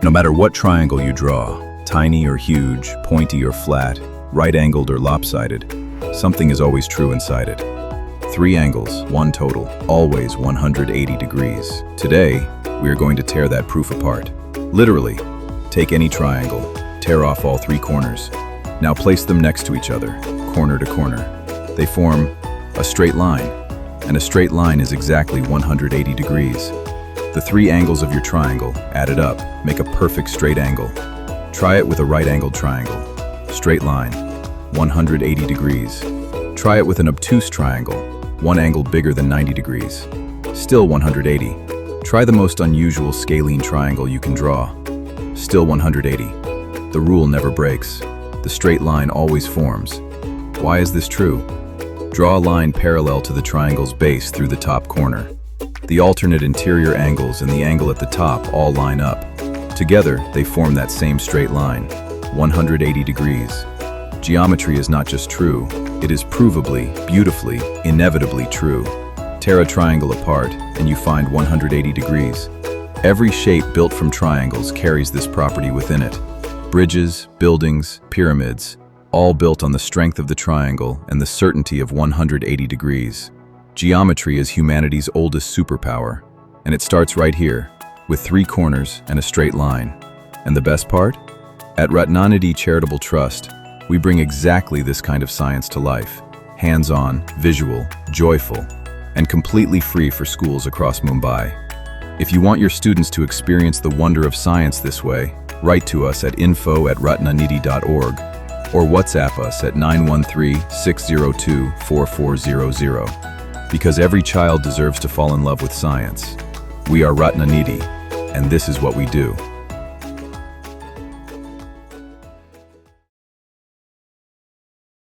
No matter what triangle you draw, tiny or huge, pointy or flat, right-angled or lopsided, something is always true inside it. 3 angles, 1 total, always 180 degrees. Today, we are going to tear that proof apart. Literally, take any triangle, tear off all 3 corners. Now place them next to each other, corner to corner. They form a straight line, and a straight line is exactly 180 degrees. The 3 angles of your triangle, added up, make a perfect straight angle. Try it with a right-angled triangle. Straight line, 180 degrees. Try it with an obtuse triangle, 1 angle bigger than 90 degrees. Still 180. Try the most unusual scalene triangle you can draw. Still 180. The rule never breaks. The straight line always forms. Why is this true? Draw a line parallel to the triangle's base through the top corner. The alternate interior angles and the angle at the top all line up. Together, they form that same straight line, 180 degrees. Geometry is not just true, it is provably, beautifully, inevitably true. Tear a triangle apart, and you find 180 degrees. Every shape built from triangles carries this property within it. Bridges, buildings, pyramids, all built on the strength of the triangle and the certainty of 180 degrees. Geometry is humanity's oldest superpower, and it starts right here, with 3 corners and a straight line. And the best part? At Ratnanidhi Charitable Trust, we bring exactly this kind of science to life. Hands-on, visual, joyful, and completely free for schools across Mumbai. If you want your students to experience the wonder of science this way, write to us at info@ratnanidhi.org or WhatsApp us at 913-602-4400. Because every child deserves to fall in love with science. We are Ratnanidhi, and this is what we do.